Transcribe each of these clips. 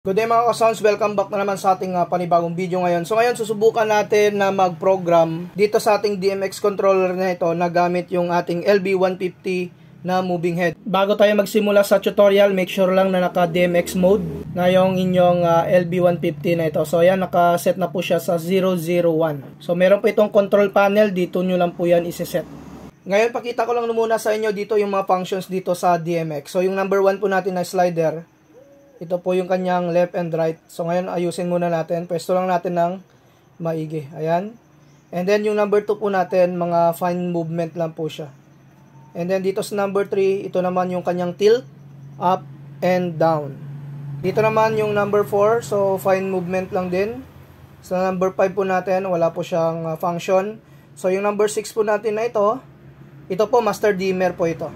Good day mga ka-sounds, welcome back na naman sa ating panibagong video ngayon. So ngayon susubukan natin na mag-program dito sa ating DMX controller na ito na gamit yung ating LB150 na moving head. Bago tayo magsimula sa tutorial, make sure lang na naka DMX mode na yung inyong LB150 na ito. So ayan, naka-set na po siya sa 001. So meron po itong control panel, dito nyo lang po yan isi-set. Ngayon pakita ko lang muna sa inyo dito yung mga functions dito sa DMX. So yung number 1 po natin na slider, ito po yung kanyang left and right. So ngayon ayusin muna natin. Pwesto lang natin ng maigi. Ayan. And then yung number 2 po natin, mga fine movement lang po siya. And then dito sa number 3, ito naman yung kanyang tilt, up and down. Dito naman yung number 4, so fine movement lang din. Sa number 5 po natin, wala po siyang function. So yung number 6 po natin na ito po master dimmer po ito.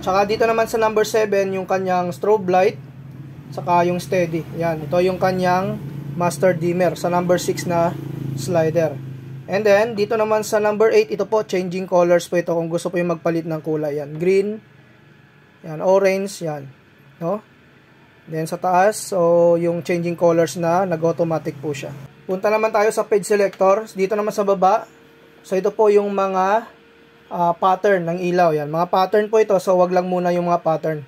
Tsaka dito naman sa number 7, yung kanyang strobe light, saka yung steady. Yan, ito yung kanyang master dimmer sa number 6 na slider. And then dito naman sa number 8, ito po changing colors po ito kung gusto po yung magpalit ng kulay. Yan, green, yan, orange, yan, no? Then sa taas, so yung changing colors na nag-automatic po siya. Punta naman tayo sa page selector. Dito naman sa baba, so ito po yung mga pattern ng ilaw. Yan, mga pattern po ito, so wag lang muna yung mga pattern.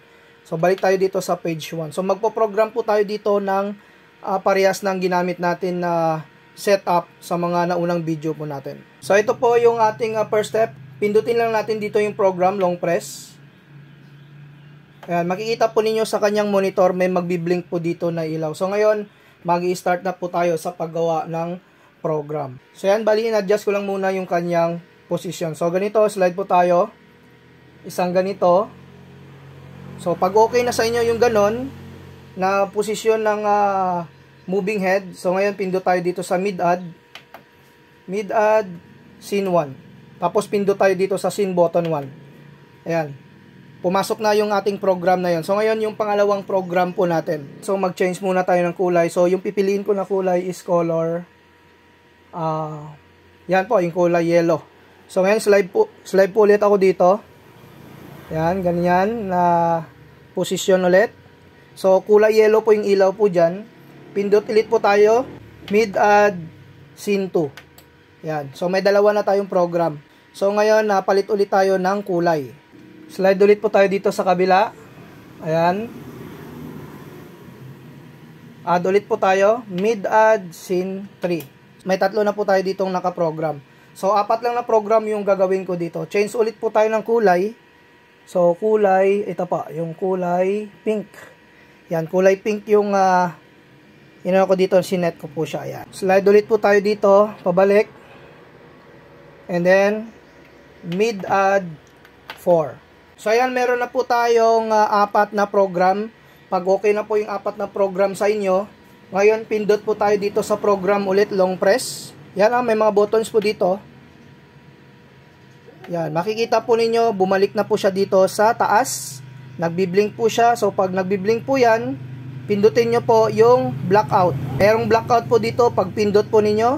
So, balik tayo dito sa page 1. So, magpo-program po tayo dito ng parehas ng ginamit natin na setup sa mga naunang video po natin. So, ito po yung ating first step. Pindutin lang natin dito yung program, long press. Ayan, makikita po ninyo sa kanyang monitor, may magbi-blink po dito na ilaw. So, ngayon, mag-i-start na po tayo sa paggawa ng program. So, yan, bali, in-adjust ko lang muna yung kanyang position. So, ganito, slide po tayo. Isang ganito. So, pag okay na sa inyo yung ganon, na posisyon ng moving head, so ngayon pindot tayo dito sa mid-add, scene 1. Tapos pindot tayo dito sa scene button 1. Ayan. Pumasok na yung ating program na yun. So, ngayon yung pangalawang program po natin. So, mag-change muna tayo ng kulay. So, yung pipiliin ko na kulay is color, yan po, yung kulay yellow. So, ngayon slide po ulit ako dito. Yan, ganyan na posisyon ulit. So, kulay yellow po yung ilaw po dyan. Pindot ulit po tayo. Mid-add scene 2. Yan. So, may dalawa na tayong program. So, ngayon, napalit ulit tayo ng kulay. Slide ulit po tayo dito sa kabila. Ayan. Add ulit po tayo. Mid-add scene 3. May tatlo na po tayo ditong nakaprogram. So, 4 lang na program yung gagawin ko dito. Change ulit po tayo ng kulay. So, kulay, ito pa, yung kulay pink. Yan, kulay pink yung, inano ko dito, sinet ko po siya. Yan. Slide ulit po tayo dito, pabalik. And then, mid-add 4. So, ayan, meron na po tayong 4 na program. Pag okay na po yung 4 na program sa inyo, ngayon, pindot po tayo dito sa program ulit, long press. Yan, may mga buttons po dito. Yan, makikita po ninyo, bumalik na po siya dito sa taas. Nagbi-blink po siya. So, pag nagbi-blink po yan, pindutin nyo po yung blackout. Merong blackout po dito, pag pindot po ninyo,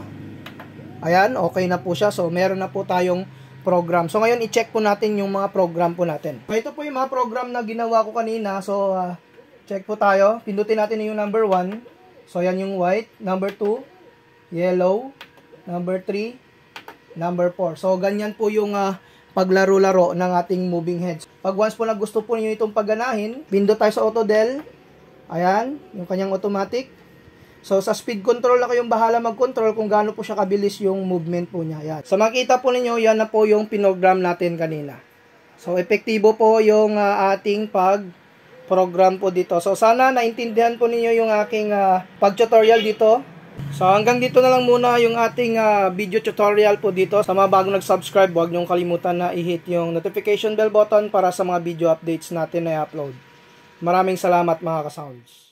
ayan, okay na po siya. So, meron na po tayong program. So, ngayon, i-check po natin yung mga program po natin. So, ito po yung mga program na ginawa ko kanina. So, check po tayo. Pindutin natin yung number 1. So, yan yung white. Number 2, yellow. Number 3, number 4. So, ganyan po yung paglaro-laro ng ating moving heads. Pag once po na gusto po niyo itong pagganahin, pindot tayo sa auto del. Ayan, yung kanyang automatic. So, sa speed control na kayong bahala mag-control kung gaano po siya kabilis yung movement po niya. Ayan. So, makita po ninyo, yan na po yung pinogram natin kanina. So, epektibo po yung ating pag-program po dito. So, sana naintindihan po ninyo yung aking pag-tutorial dito. So, hanggang dito na lang muna yung ating video tutorial po dito. Sa mga bagong nag-subscribe, huwag niyong kalimutan na i-hit yung notification bell button para sa mga video updates natin na i-upload. Maraming salamat mga ka-sounds.